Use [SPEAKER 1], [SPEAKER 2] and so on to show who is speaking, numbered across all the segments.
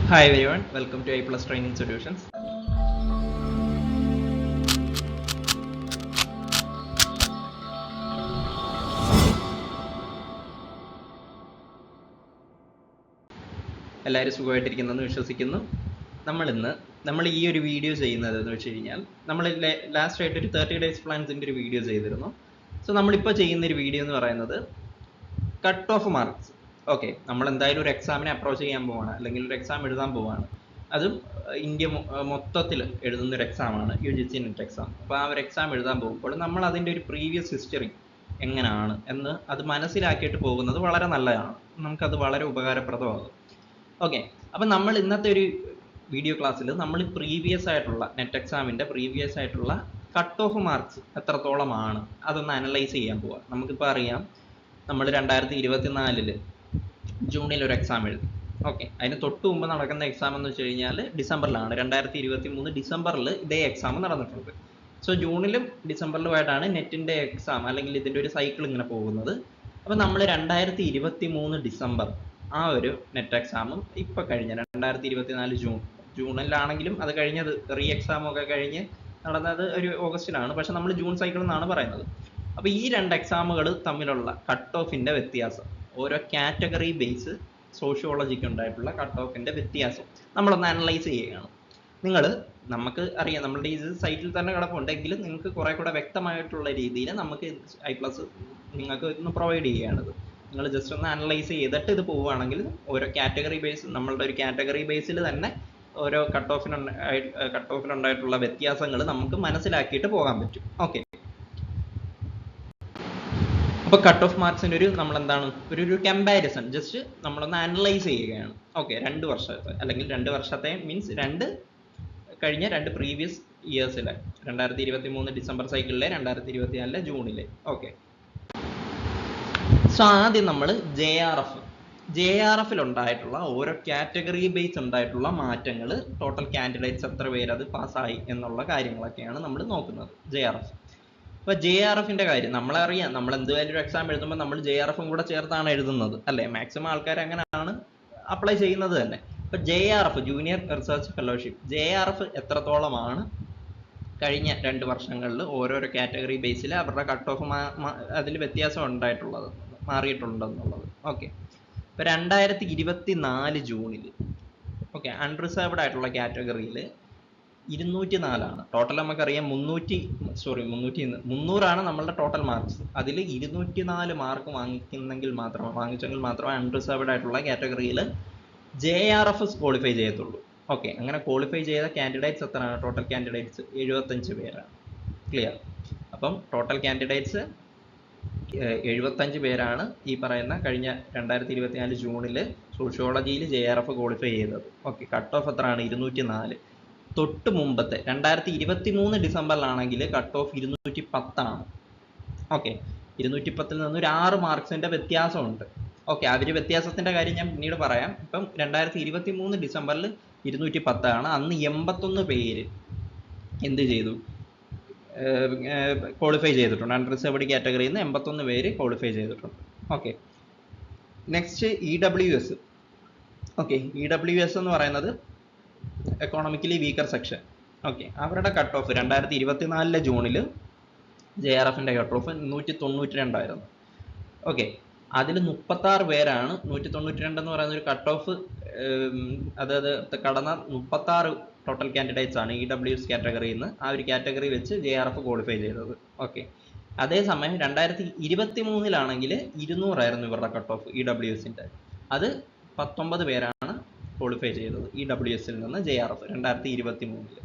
[SPEAKER 1] Hi everyone, welcome to A Plus Training Solutions. എല്ലാവരും സുഖമായിട്ടിരിക്കുന്നെന്ന് വിശ്വസിക്കുന്നു. നമ്മൾ ഈ ഒരു വീഡിയോ ചെയ്യുന്നത് എന്ന് വെച്ച് കഴിഞ്ഞാൽ നമ്മൾ ലാസ്റ്റ് ആയിട്ട് ഒരു 30 days പ്ലാൻസിൻ്റെ ഒരു വീഡിയോ ചെയ്തിരുന്നു. സോ നമ്മളിപ്പോൾ ചെയ്യുന്ന ഒരു വീഡിയോ എന്ന് പറയുന്നത് കട്ട് ഓഫ് മാർക്സ്. ഓക്കെ, നമ്മൾ എന്തായാലും ഒരു എക്സാമിനെ അപ്രോച്ച് ചെയ്യാൻ പോവാണ്, അല്ലെങ്കിൽ ഒരു എക്സാം എഴുതാൻ പോവാണ്. അതും ഇന്ത്യ മൊത്തത്തിൽ എഴുതുന്ന ഒരു എക്സാമാണ് UGC നെറ്റ് എക്സാം. അപ്പോൾ ആ ഒരു എക്സാം എഴുതാൻ പോകുമ്പോൾ നമ്മൾ അതിൻ്റെ ഒരു പ്രീവിയസ് ഹിസ്റ്ററി എങ്ങനെയാണ് എന്ന് അത് മനസ്സിലാക്കിയിട്ട് പോകുന്നത് വളരെ നല്ലതാണ്. നമുക്കത് വളരെ ഉപകാരപ്രദമാകും. ഓക്കെ, അപ്പം നമ്മൾ ഇന്നത്തെ ഒരു വീഡിയോ ക്ലാസ്സിൽ നമ്മൾ പ്രീവിയസ് ആയിട്ടുള്ള നെറ്റ് എക്സാമിൻ്റെ പ്രീവിയസ് ആയിട്ടുള്ള കട്ട് ഓഫ് മാർക്സ് എത്രത്തോളമാണ് അതൊന്ന് അനലൈസ് ചെയ്യാൻ പോവാം. നമുക്കിപ്പോൾ അറിയാം, നമ്മൾ 2024 ജൂണിൽ ഒരു എക്സാം എഴുതി. ഓക്കെ, അതിന് തൊട്ട് മുമ്പ് നടക്കുന്ന എക്സാം എന്ന് വെച്ച് കഴിഞ്ഞാൽ ഡിസംബറിലാണ്. 2023 ഡിസംബറിൽ ഇതേ എക്സാം നടന്നിട്ടുണ്ട്. സോ ജൂണിലും ഡിസംബറിലുമായിട്ടാണ് നെറ്റിൻ്റെ എക്സാം അല്ലെങ്കിൽ ഇതിൻ്റെ ഒരു സൈക്കിൾ ഇങ്ങനെ പോകുന്നത്. അപ്പോൾ നമ്മൾ 2023 ഡിസംബർ ആ ഒരു നെറ്റ് എക്സാമും ഇപ്പോൾ കഴിഞ്ഞ 2024 ജൂണിലാണെങ്കിലും അത് കഴിഞ്ഞത് റീ എക്സാമൊക്കെ കഴിഞ്ഞ് നടന്നത് ഒരു ഓഗസ്റ്റിലാണ്. പക്ഷെ നമ്മൾ ജൂൺ സൈക്കിൾ എന്നാണ് പറയുന്നത്. അപ്പോൾ ഈ രണ്ട് എക്സാമുകൾ തമ്മിലുള്ള കട്ട് ഓഫിൻ്റെ വ്യത്യാസം, ഓരോ കാറ്റഗറി ബേസ് സോഷ്യോളജിക്ക് ഉണ്ടായിട്ടുള്ള കട്ട് ഓഫിൻ്റെ വ്യത്യാസം നമ്മളൊന്ന് അനലൈസ് ചെയ്യുകയാണ്. നമുക്ക് അറിയാം, നമ്മളുടെ ഈ സൈറ്റിൽ തന്നെ കിടപ്പുണ്ടെങ്കിലും നിങ്ങൾക്ക് കുറെ കൂടെ വ്യക്തമായിട്ടുള്ള രീതിയിൽ നമുക്ക് I+ നിങ്ങൾക്ക് ഇന്ന് പ്രൊവൈഡ് ചെയ്യുകയാണിത്. നിങ്ങൾ ജസ്റ്റ് ഒന്ന് അനലൈസ് ചെയ്തിട്ട് ഇത് പോവുകയാണെങ്കിൽ ഓരോ കാറ്റഗറി ബേസ്, നമ്മളുടെ ഒരു കാറ്റഗറി ബേസിൽ തന്നെ ഓരോ കട്ട് ഓഫിലുണ്ടായിട്ടുള്ള വ്യത്യാസങ്ങൾ നമുക്ക് മനസ്സിലാക്കിയിട്ട് പോകാൻ പറ്റും. ഓക്കെ, അപ്പോൾ കട്ട് ഓഫ് മാർക്സിൻ്റെ നമ്മളെന്താണ് ഒരു കമ്പാരിസൺ ജസ്റ്റ് നമ്മളൊന്ന് അനലൈസ് ചെയ്യുകയാണ്. ഓക്കെ, 2 വർഷത്തെ അല്ലെങ്കിൽ 2 വർഷത്തെ മീൻസ് കഴിഞ്ഞ രണ്ട് പ്രീവിയസ് ഇയേഴ്സിലെ 2023 ഡിസംബർ സൈക്കിളിലെ 2024 ജൂണിലെ. ഓക്കെ, സോ ആദ്യം നമ്മൾ JRF ഉണ്ടായിട്ടുള്ള ഓരോ കാറ്റഗറി ബേസ് ഉണ്ടായിട്ടുള്ള മാറ്റങ്ങൾ, ടോട്ടൽ കാൻഡിഡേറ്റ്സ് എത്ര പേര് അത് പാസ്സായി എന്നുള്ള കാര്യങ്ങളൊക്കെയാണ് നമ്മൾ നോക്കുന്നത്. JRF. അപ്പോൾ JRFിൻ്റെ കാര്യം നമ്മളറിയാം, നമ്മൾ എന്തായാലും ഒരു എക്സാം എഴുതുമ്പോൾ നമ്മൾ JRFും കൂടെ ചേർത്താണ് എഴുതുന്നത് അല്ലേ. മാക്സിമം ആൾക്കാർ അങ്ങനെയാണ് അപ്ലൈ ചെയ്യുന്നത് തന്നെ. അപ്പോൾ JRF, junior research fellowship, JRF എത്രത്തോളമാണ് കഴിഞ്ഞ 2 വർഷങ്ങളിൽ ഓരോരോ കാറ്റഗറി ബേസിൽ അവരുടെ കട്ട് ഓഫ് അതിൽ വ്യത്യാസം മാറിയിട്ടുണ്ടെന്നുള്ളത്. ഓക്കെ, ഇപ്പോൾ 2024 ജൂണിൽ ഓക്കെ അൺറിസർവ്ഡ് ആയിട്ടുള്ള കാറ്റഗറിയിൽ 204 ടോട്ടൽ. നമുക്കറിയാം 300 നമ്മളുടെ ടോട്ടൽ മാർക്സ്. അതിൽ 204 മാർക്ക് വാങ്ങിച്ചെങ്കിൽ മാത്രമേ അൺറിസർവ്ഡ് ആയിട്ടുള്ള കാറ്റഗറിയിൽ JRF ക്വാളിഫൈ ചെയ്യത്തുള്ളൂ. ഓക്കെ, അങ്ങനെ ക്വാളിഫൈ ചെയ്ത കാൻഡിഡേറ്റ്സ് എത്രയാണ്? ടോട്ടൽ കാൻഡിഡേറ്റ്സ് 75 പേരാണ്. ക്ലിയർ? അപ്പം ടോട്ടൽ കാൻഡിഡേറ്റ്സ് 75 പേരാണ് ഈ പറയുന്ന കഴിഞ്ഞ 2024 ജൂണിൽ സോഷ്യോളജിയിൽ JRF ക്വാളിഫൈ ചെയ്തത്. ഓക്കെ, കട്ട് ഓഫ് എത്രയാണ്? 204. തൊട്ട് മുമ്പത്തെ 2023 ഡിസംബറിലാണെങ്കിൽ കട്ട് ഓഫ് 210 ആണ്. ഓക്കെ, 210 നിന്ന് ഒരു 6 മാർക്സിൻ്റെ വ്യത്യാസമുണ്ട്. ഓക്കെ, ആ ഒരു വ്യത്യാസത്തിൻ്റെ കാര്യം ഞാൻ പിന്നീട് പറയാം. ഇപ്പം 2023 ഡിസംബറിൽ 210 ആണ്. അന്ന് 81 പേര് എന്ത് ചെയ്തു? ക്വാളിഫൈ ചെയ്തിട്ടുണ്ട്. അൺറിസർവ്ഡ് കാറ്റഗറിയിൽ നിന്ന് 81 പേര് ക്വാളിഫൈ ചെയ്തിട്ടുണ്ട്. Okay, next EWS. Okay, EWS എന്ന് പറയുന്നത് എക്കോണമിക്കലി വീക്കർ സെക്ഷൻ. ഓക്കെ, അവരുടെ കട്ട് ഓഫ് 2024 ജൂണിൽ JRFിൻ്റെ കട്ട് ഓഫ് 192 ആയിരുന്നു. ഓക്കെ, അതിൽ 36 പേരാണ് 192 എന്ന് പറയുന്ന ഒരു കട്ട് ഓഫ് അതായത് കടന്ന 36 ടോട്ടൽ കാൻഡിഡേറ്റ്സ് ആണ് EWS കാറ്റഗറിയിൽ നിന്ന് ആ ഒരു കാറ്റഗറി വെച്ച് JRF ക്വാളിഫൈ ചെയ്തത്. ഓക്കെ, അതേസമയം 2023 200 ആയിരുന്നു ഇവരുടെ കട്ട് ഓഫ് EWSൻ്റെ. അത് 19 പേരാണ് ക്വാളിഫൈ ചെയ്തത് EWSൽ നിന്ന് JRF 2023.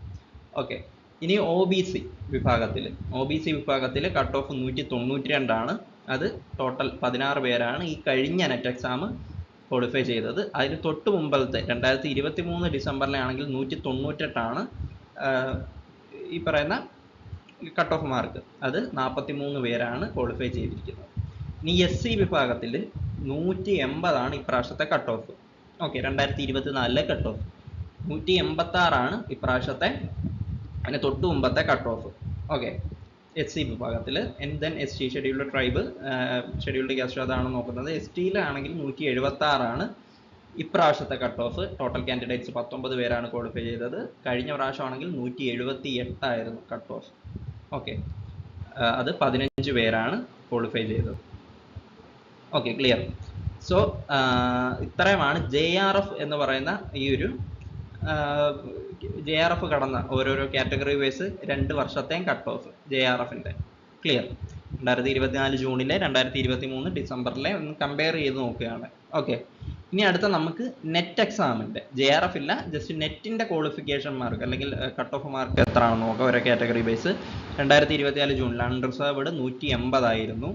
[SPEAKER 1] ഓക്കെ, ഇനി OBC വിഭാഗത്തിൽ കട്ട് ഓഫ് 192 ആണ്. അത് ടോട്ടൽ 16 പേരാണ് ഈ കഴിഞ്ഞ നെറ്റ് എക്സാം ക്വാളിഫൈ ചെയ്തത്. അതിന് തൊട്ട് മുമ്പത്തെ 2023 ഡിസംബറിലാണെങ്കിൽ 198 ആണ് ഈ പറയുന്ന കട്ട് ഓഫ് മാർക്ക്. അത് 43 പേരാണ് ക്വാളിഫൈ ചെയ്തിരിക്കുന്നത്. ഇനി SC വിഭാഗത്തിൽ 180 ആണ് ഇപ്രാവശ്യത്തെ cut off. Okay, 2024 cut off 186 ആണ് ഇപ്രാവശ്യത്തെ, അതിന് തൊട്ട് മുമ്പത്തെ കട്ട് ഓഫ്. ഓക്കെ, SC വിഭാഗത്തിൽ. Then ST scheduled tribe, scheduled caste അതാണ് നോക്കുന്നത്. STയിലാണെങ്കിൽ 176 ആണ് ഇപ്രാവശ്യത്തെ കട്ട് ഓഫ് ടോട്ടൽ കാൻഡിഡേറ്റ്സ് 19 പേരാണ് ക്വാളിഫൈ ചെയ്തത്. കഴിഞ്ഞ പ്രാവശ്യമാണെങ്കിൽ 178 ആയിരുന്നു കട്ട് ഓഫ്. ഓക്കെ, അത് 15 പേരാണ് ക്വാളിഫൈ ചെയ്തത്. Okay, clear. സോ ഇത്രയുമാണ് JRF എന്ന് പറയുന്ന ഈ ഒരു JRF കടന്ന ഓരോരോ കാറ്റഗറി വൈസ് 2 വർഷത്തെയും കട്ട് ഓഫ് JRFന്റെ. ക്ലിയർ. 2024 ജൂണിലെ 2023 ഡിസംബറിലെ ഒന്ന് കമ്പയർ ചെയ്ത് നോക്കുകയാണ്. ഓക്കെ, ഇനി അടുത്ത നമുക്ക് നെറ്റ് എക്സാമിന്റെ JRF ഇല്ല, ജസ്റ്റ് നെറ്റിന്റെ ക്വാളിഫിക്കേഷൻ മാർക്ക് അല്ലെങ്കിൽ കട്ട് ഓഫ് മാർക്ക് എത്ര ആണെന്ന് നോക്കാം ഓരോ കാറ്റഗറി ബേസ്. 2024 ജൂണിൽ അൺറിസർവ്ഡ് 180 ആയിരുന്നു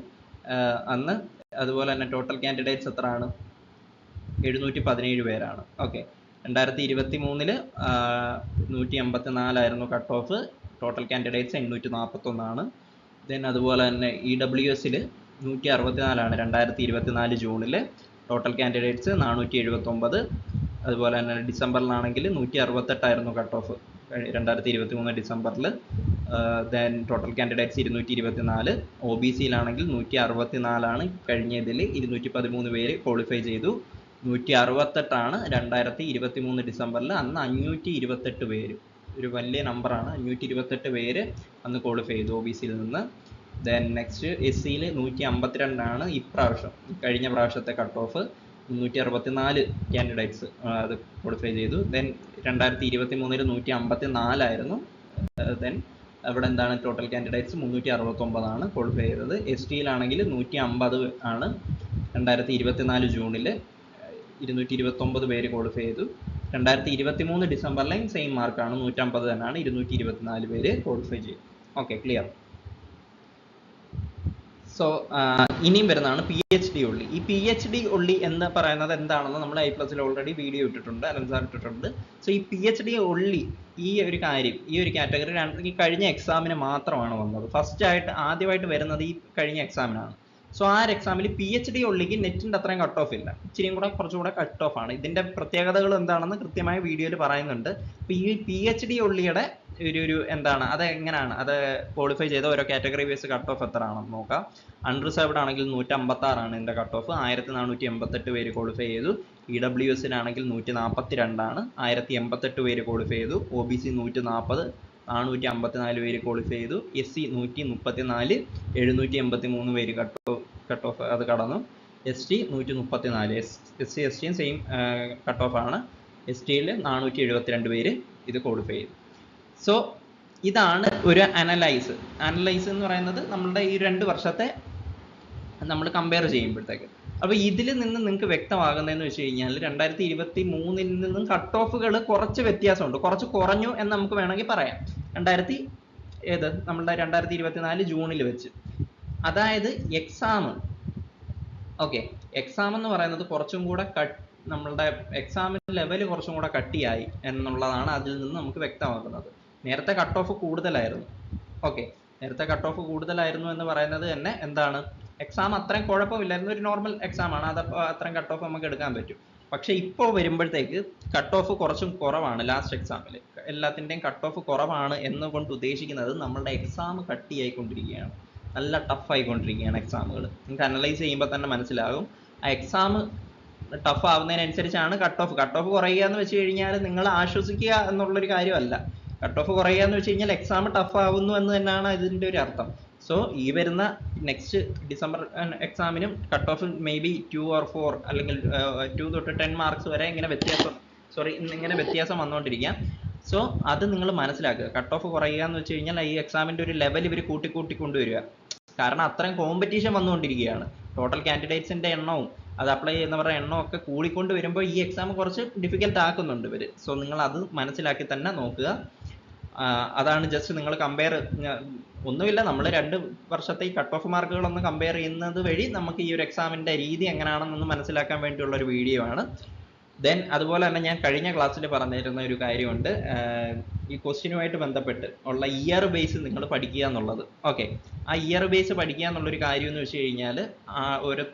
[SPEAKER 1] അന്ന്. അതുപോലെ തന്നെ ടോട്ടൽ കാൻഡിഡേറ്റ്സ് എത്ര ആണ്? 717 പേരാണ്. ഓക്കെ, 2023 184 ആയിരുന്നു കട്ട് ഓഫ്. ടോട്ടൽ കാൻഡിഡേറ്റ്സ് 841 ആണ്. ദെൻ അതുപോലെ തന്നെ EWSൽ 164 ആണ് 2024 ജൂണിൽ. Total candidates 479. അതുപോലെ തന്നെ ഡിസംബറിലാണെങ്കിൽ 168 ആയിരുന്നു കട്ട് ഓഫ് 2023 ഡിസംബറിൽ. Then total candidates 224. OBCയിലാണെങ്കിൽ 164 ആണ്. കഴിഞ്ഞ ഇതിൽ 213 പേര് ക്വാളിഫൈ ചെയ്തു. 168 ആണ് 2023 ഡിസംബറിൽ. അന്ന് 528 പേര്, ഒരു വലിയ നമ്പറാണ്. 528 പേര് അന്ന് ക്വാളിഫൈ ചെയ്തു OBCയിൽ നിന്ന്. ദെൻ നെക്സ്റ്റ് SCയിൽ 152 ആണ് ഇപ്രാവശ്യം. കഴിഞ്ഞ പ്രാവശ്യത്തെ കട്ട് ഓഫ് 364 കാൻഡിഡേറ്റ്സ് അത് ക്വാളിഫൈ ചെയ്തു. ദെൻ 2023 154 ആയിരുന്നു. ദെൻ അവിടെ എന്താണ് ടോട്ടൽ കാൻഡിഡേറ്റ്സ് 369 ആണ് ക്വാളിഫൈ ചെയ്തത്. STയിലാണെങ്കിൽ 150 ആണ് 2024 ജൂണിൽ. 229 പേര് ക്വാളിഫൈ ചെയ്തു. 2023 ഡിസംബറിലെയും സെയിം മാർക്കാണ്, 150 തന്നെയാണ്. 224 പേര് ക്വാളിഫൈ ചെയ്തു. Okay, clear. സോ ഇനിയും വരുന്നതാണ് PhD only. ഈ PhD only എന്ന് പറയുന്നത് എന്താണെന്ന് നമ്മൾ I+ൽ ഓൾറെഡി വീഡിയോ ഇട്ടിട്ടുണ്ട്, അലൻസാർ ഇട്ടിട്ടുണ്ട്. സോ ഈ PhD only ഈ ഒരു കാര്യം, ഈ ഒരു കാറ്റഗറി ഈ കഴിഞ്ഞ എക്സാമിന് മാത്രമാണ് വന്നത്. ആദ്യമായിട്ട് വരുന്നത് ഈ കഴിഞ്ഞ എക്സാമിനാണ്. സോ ആ ഒരു എക്സാമിൽ PhD onlyക്ക് നെറ്റിൻ്റെ അത്രയും കട്ട് ഓഫ് ഇല്ല, ഇച്ചിരിയും കൂടെ കുറച്ചുകൂടെ കട്ട് ഓഫ് ആണ്. ഇതിൻ്റെ പ്രത്യേകതകൾ എന്താണെന്ന് കൃത്യമായ വീഡിയോയിൽ പറയുന്നുണ്ട്. അപ്പോൾ ഈ PhD onlyയുടെ ഒരു എന്താണ്, അത് എങ്ങനെയാണ് അത് ക്വാളിഫൈ ചെയ്ത ഓരോ കാറ്റഗറി വൈസ് കട്ട് ഓഫ് എത്ര ആണെന്ന് നോക്കാം. അൺറിസർവ്ഡ് ആണെങ്കിൽ 156 ആണ് ഇതിൻ്റെ കട്ട് ഓഫ്. 1488 പേര് ക്വാളിഫൈ ചെയ്തു. EWSലാണെങ്കിൽ 142 ആണ്, 1088 പേര് ക്വാളിഫൈ ചെയ്തു. OBC 140, 454 പേര് ക്വാളിഫൈ ചെയ്തു. SC 134, 783 പേര് കട്ട് ഓഫ് അത് കടന്നു. ST 134. SC STയും സെയിം കട്ട് ഓഫ് ആണ്. STയിൽ 472 പേര് ഇത് ക്വാളിഫൈ ചെയ്തു. സോ ഇതാണ് ഒരു അനലൈസ് എന്ന് പറയുന്നത് നമ്മളുടെ ഈ 2 വർഷത്തെ നമ്മൾ കമ്പയർ ചെയ്യുമ്പോഴത്തേക്ക്. അപ്പോൾ ഇതിൽ നിന്ന് നിങ്ങൾക്ക് വ്യക്തമാകുന്നതെന്ന് വെച്ച് കഴിഞ്ഞാൽ 2023 നിന്നും കട്ട് ഓഫുകൾ കുറച്ച് വ്യത്യാസമുണ്ട്, കുറച്ച് കുറഞ്ഞു എന്ന് നമുക്ക് വേണമെങ്കിൽ പറയാം. നമ്മളുടെ 2024 ജൂണിൽ വെച്ച്. അതായത് എക്സാം എന്ന് പറയുന്നത് കുറച്ചും കൂടെ നമ്മളുടെ എക്സാമിൻ്റെ ലെവൽ കുറച്ചും കൂടെ കട്ടിയായി എന്നുള്ളതാണ് അതിൽ നിന്ന് നമുക്ക് വ്യക്തമാക്കുന്നത്. നേരത്തെ കട്ട് ഓഫ് കൂടുതലായിരുന്നു. നേരത്തെ കട്ട് ഓഫ് കൂടുതലായിരുന്നു എന്ന് പറയുന്നത് തന്നെ എന്താണ്, എക്സാം അത്രയും കുഴപ്പമില്ലായിരുന്നു, ഒരു നോർമൽ എക്സാം ആണ്, അത് അത്രയും കട്ട് ഓഫ് നമുക്ക് എടുക്കാൻ പറ്റും. പക്ഷെ ഇപ്പോൾ വരുമ്പോഴത്തേക്ക് കട്ട് ഓഫ് കുറച്ചും കുറവാണ്. ലാസ്റ്റ് എക്സാമിൽ എല്ലാത്തിൻ്റെയും കട്ട് ഓഫ് കുറവാണ് എന്നുകൊണ്ട് ഉദ്ദേശിക്കുന്നത് നമ്മളുടെ എക്സാം കട്ടിയായിക്കൊണ്ടിരിക്കുകയാണ്, നല്ല ടഫ് ആയിക്കൊണ്ടിരിക്കുകയാണ് എക്സാമുകൾ. നിങ്ങൾക്ക് അനലൈസ് ചെയ്യുമ്പോൾ തന്നെ മനസ്സിലാകും. ആ എക്സാം ടഫ് ആവുന്നതിനനുസരിച്ചാണ് കട്ട് ഓഫ് കുറയുക എന്ന് വെച്ച് കഴിഞ്ഞാൽ നിങ്ങൾ ആശ്വസിക്കുക എന്നുള്ളൊരു കാര്യമല്ല. കട്ട് ഓഫ് കുറയുക എന്ന് വെച്ച് കഴിഞ്ഞാൽ എക്സാം ടഫ് ആവുന്നു എന്ന് തന്നെയാണ് ഇതിൻ്റെ ഒരു അർത്ഥം. സോ ഈ വരുന്ന നെക്സ്റ്റ് ഡിസംബർ എക്സാമിനും cut off may be 2 or 4 അല്ലെങ്കിൽ 2 തൊട്ട് 10 മാർക്സ് വരെ ഇങ്ങനെ വ്യത്യാസം വന്നുകൊണ്ടിരിക്കാം. സോ അത് നിങ്ങൾ മനസ്സിലാക്കുക. കട്ട് ഓഫ് കുറയുക എന്ന് വെച്ച് കഴിഞ്ഞാൽ ഈ എക്സാമിൻ്റെ ഒരു ലെവൽ ഇവർ കൂട്ടി കൊണ്ടുവരിക. കാരണം അത്രയും കോമ്പറ്റീഷൻ വന്നുകൊണ്ടിരിക്കുകയാണ്. ടോട്ടൽ കാൻഡിഡേറ്റ്സിൻ്റെ എണ്ണവും അത് അപ്ലൈ ചെയ്യുന്നവരുടെ എണ്ണവും ഒക്കെ കൂടിക്കൊണ്ട് വരുമ്പോൾ ഈ എക്സാം കുറച്ച് ഡിഫിക്കൽട്ട് ആക്കുന്നുണ്ട് ഇവർ. സോ നിങ്ങൾ അത് മനസ്സിലാക്കി തന്നെ നോക്കുക. അതാണ് ജസ്റ്റ് നിങ്ങൾ കമ്പയർ, ഒന്നുമില്ല, നമ്മൾ 2 വർഷത്തെ ഈ കട്ട് ഓഫ് മാർക്കുകളൊന്ന് കമ്പയർ ചെയ്യുന്നത് വഴി നമുക്ക് ഈ ഒരു എക്സാമിൻ്റെ രീതി എങ്ങനെയാണെന്നൊന്ന് മനസ്സിലാക്കാൻ വേണ്ടിയുള്ള ഒരു വീഡിയോ ആണ്. ദെൻ അതുപോലെ തന്നെ ഞാൻ കഴിഞ്ഞ ക്ലാസ്സിൽ പറഞ്ഞിരുന്ന ഒരു കാര്യമുണ്ട്, ഈ ക്വസ്റ്റ്യനുമായിട്ട് ബന്ധപ്പെട്ട് ഉള്ള ഇയർ ബേസ് നിങ്ങൾ പഠിക്കുക എന്നുള്ളത്. ആ ഇയർ ബേസ് പഠിക്കുക എന്നുള്ളൊരു കാര്യം എന്ന് വെച്ച് കഴിഞ്ഞാൽ ഓരോ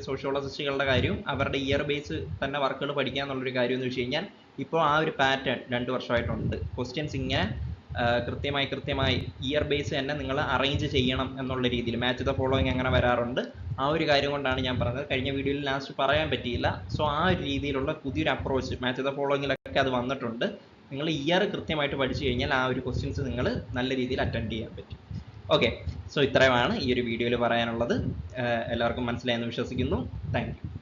[SPEAKER 1] സോഷ്യോളജിസ്റ്റുകളുടെ കാര്യവും അവരുടെ ഇയർ ബേസ് തന്നെ വർക്കുകൾ പഠിക്കുക എന്നുള്ളൊരു കാര്യം എന്ന് വെച്ച് കഴിഞ്ഞാൽ ഇപ്പോൾ ആ ഒരു പാറ്റേൺ 2 വർഷമായിട്ടുണ്ട്. ക്വസ്റ്റ്യൻസ് ഇങ്ങനെ കൃത്യമായി ഇയർ ബേസ് തന്നെ നിങ്ങൾ അറേഞ്ച് ചെയ്യണം എന്നുള്ള രീതിയിൽ മാച്ച് ദ ഫോളോയിങ് അങ്ങനെ വരാറുണ്ട്. ആ ഒരു കാര്യം കൊണ്ടാണ് ഞാൻ പറഞ്ഞത്. കഴിഞ്ഞ വീഡിയോയിൽ ലാസ്റ്റ് പറയാൻ പറ്റിയില്ല. സോ ആ ഒരു രീതിയിലുള്ള പുതിയൊരു അപ്രോച്ച് മാച്ച് ദ ഫോളോയിങ്ങിലൊക്കെ അത് വന്നിട്ടുണ്ട്. നിങ്ങൾ ഇയർ കൃത്യമായിട്ട് പഠിച്ചു കഴിഞ്ഞാൽ ആ ഒരു ക്വസ്റ്റ്യൻസ് നിങ്ങൾ നല്ല രീതിയിൽ അറ്റൻഡ് ചെയ്യാൻ പറ്റും. ഓക്കെ, സോ ഇത്രയുമാണ് ഈ ഒരു വീഡിയോയിൽ പറയാനുള്ളത്. എല്ലാവർക്കും മനസ്സിലായെന്ന് വിശ്വസിക്കുന്നു. Thank you.